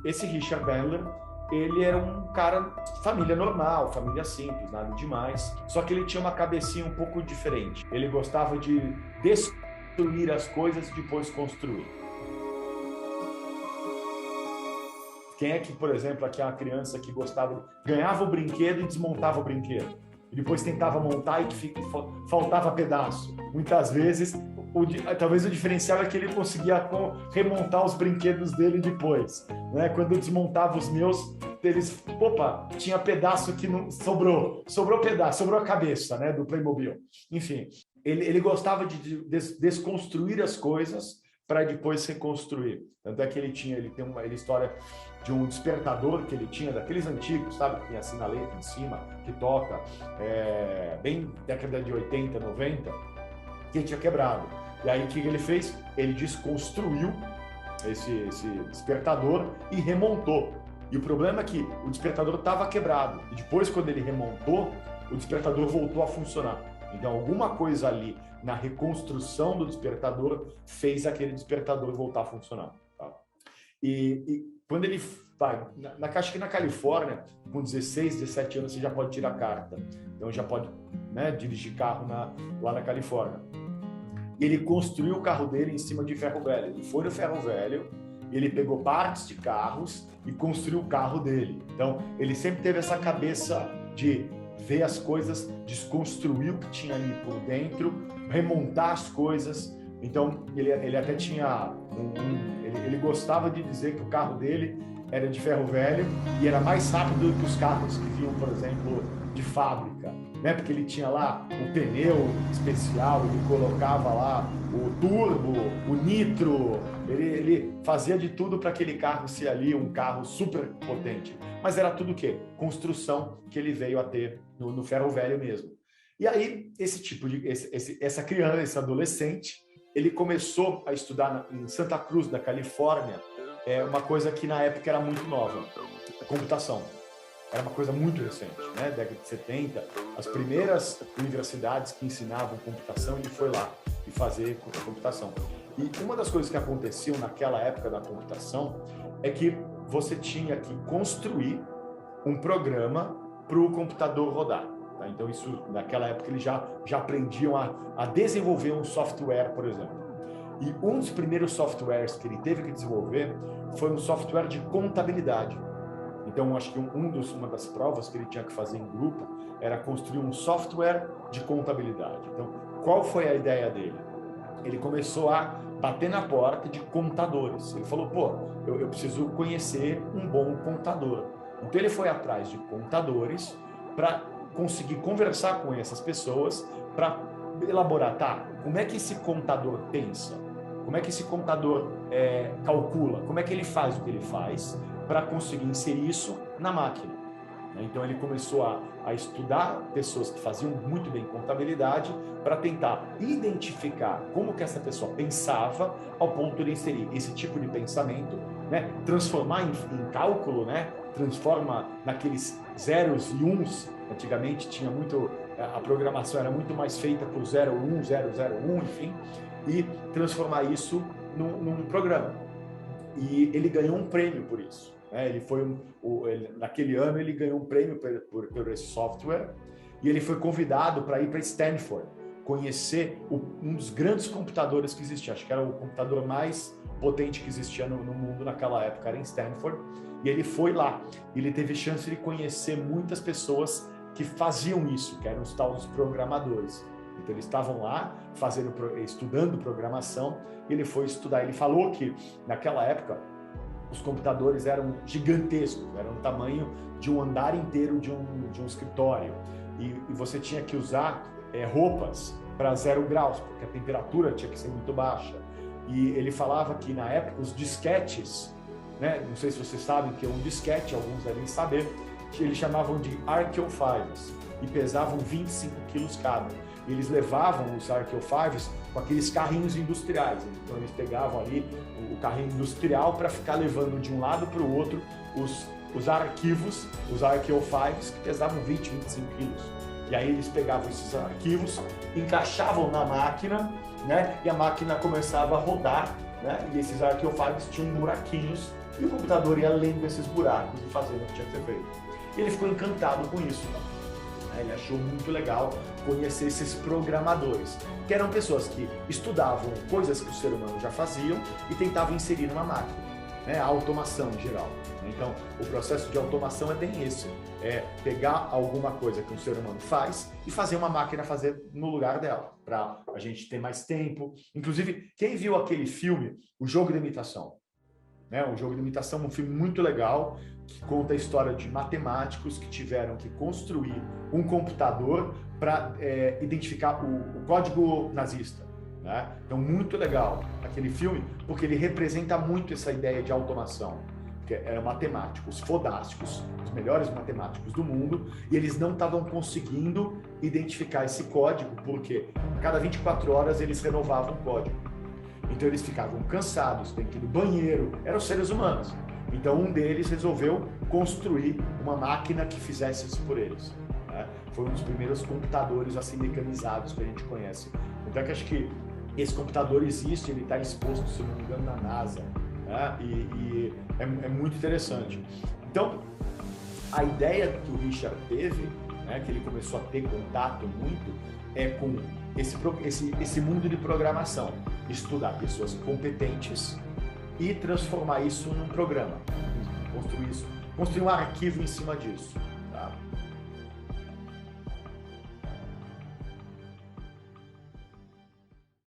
esse Richard Bandler, ele era um cara, família normal, família simples, nada demais. Só que ele tinha uma cabecinha um pouco diferente. Ele gostava de destruir as coisas e depois construir. Quem é que, por exemplo, aqui é uma criança que ganhava o brinquedo e desmontava o brinquedo? E depois tentava montar e faltava pedaço. Muitas vezes, talvez o diferencial é que ele conseguia remontar os brinquedos dele depois. Né? Quando eu desmontava os meus, tinha pedaço que não sobrou pedaço, sobrou a cabeça, né, do Playmobil. Enfim, ele gostava de desconstruir as coisas para depois reconstruir. Tanto é que ele tem uma história de um despertador que ele tinha, daqueles antigos, sabe? Que tem a sinaleta em cima, que toca, bem década de 80, 90, que tinha quebrado. E aí o que ele fez? Ele desconstruiu esse despertador e remontou. E o problema é que o despertador estava quebrado. E depois, quando ele remontou, o despertador voltou a funcionar. Então, alguma coisa ali na reconstrução do despertador fez aquele despertador voltar a funcionar. Tá? E quando ele vai, acho que na Califórnia, com 16, 17 anos, você já pode tirar carta. Então, já pode, né, dirigir carro lá na Califórnia. E ele construiu o carro dele em cima de ferro velho. Ele foi no ferro velho, ele pegou partes de carros e construiu o carro dele. Então, ele sempre teve essa cabeça de ver as coisas, desconstruir o que tinha ali por dentro, remontar as coisas. Então, ele até tinha ele gostava de dizer que o carro dele era de ferro velho e era mais rápido que os carros que vinham, por exemplo, de fábrica, né? Porque ele tinha lá o pneu especial, ele colocava lá o turbo, o nitro, ele fazia de tudo para aquele carro ser ali um carro super potente. Mas era tudo o quê? Construção que ele veio a ter no ferro velho mesmo. E aí, essa criança, esse adolescente, ele começou a estudar em Santa Cruz, da Califórnia, uma coisa que na época era muito nova, a computação. Era uma coisa muito recente, né? Década de 70, as primeiras universidades que ensinavam computação, ele foi lá e fazer computação. E uma das coisas que aconteciam naquela época da computação é que você tinha que construir um programa para o computador rodar. Tá? Então, isso, naquela época, eles já aprendiam a desenvolver um software, por exemplo. E um dos primeiros softwares que ele teve que desenvolver foi um software de contabilidade. Então, acho que uma das provas que ele tinha que fazer em grupo era construir um software de contabilidade. Então, qual foi a ideia dele? Ele começou a bater na porta de contadores. Ele falou, eu preciso conhecer um bom contador. Então, ele foi atrás de contadores para conseguir conversar com essas pessoas para elaborar, como é que esse contador pensa? Como é que esse contador calcula? Como é que ele faz o que ele faz para conseguir inserir isso na máquina? Então, ele começou a estudar pessoas que faziam muito bem contabilidade para tentar identificar como que essa pessoa pensava ao ponto de inserir esse tipo de pensamento, né? Transformar em cálculo, né? Transforma naqueles zeros e uns. Antigamente tinha muito, a programação era muito mais feita por 01, 001, enfim, e transformar isso num programa. E ele ganhou um prêmio por isso. Ele foi naquele ano ele ganhou um prêmio por esse software e ele foi convidado para ir para Stanford conhecer um dos grandes computadores que existia. Acho que era o computador mais potente que existia no mundo naquela época, era em Stanford. E ele foi lá. Ele teve chance de conhecer muitas pessoas que faziam isso, que eram os tais programadores. Então eles estavam lá estudando programação. E ele foi estudar. Ele falou que naquela época os computadores eram gigantescos, eram do tamanho de um andar inteiro de um escritório. E você tinha que usar roupas para 0 graus, porque a temperatura tinha que ser muito baixa. E ele falava que na época os disquetes, né, não sei se vocês sabem que é um disquete, alguns devem saber, que eles chamavam de Archaeophiles e pesavam 25 quilos cada. E eles levavam os Archaeophiles com aqueles carrinhos industriais. Então eles pegavam ali o carrinho industrial para ficar levando de um lado para o outro os arquivos, os Archaeophiles, que pesavam 20, 25 quilos. E aí eles pegavam esses arquivos, encaixavam na máquina, né? E a máquina começava a rodar, né? E esses Archaeophiles tinham buraquinhos e o computador ia lendo esses buracos e fazendo o que tinha que ser feito. E ele ficou encantado com isso. Ele achou muito legal conhecer esses programadores, que eram pessoas que estudavam coisas que o ser humano já fazia e tentavam inserir numa máquina, né? A automação em geral. Então, o processo de automação é bem esse, é pegar alguma coisa que um ser humano faz e fazer uma máquina fazer no lugar dela, para a gente ter mais tempo. Inclusive, quem viu aquele filme, O Jogo de Imitação? Né? O Jogo de Imitação é um filme muito legal, que conta a história de matemáticos que tiveram que construir um computador para identificar o código nazista. Né? Então, muito legal aquele filme, porque ele representa muito essa ideia de automação. Que eram matemáticos fodásticos, os melhores matemáticos do mundo, e eles não estavam conseguindo identificar esse código, porque a cada 24 horas eles renovavam o código. Então eles ficavam cansados, têm que ir no banheiro, eram seres humanos. Então um deles resolveu construir uma máquina que fizesse isso por eles. Né? Foi um dos primeiros computadores assim mecanizados que a gente conhece. Então que acho que esse computador existe, ele está exposto, se não me engano, na NASA. Né? E é muito interessante. Então, a ideia que o Richard teve, né, que ele começou a ter contato muito, é com esse mundo de programação. Estudar pessoas competentes e transformar isso num programa. Construir um arquivo em cima disso.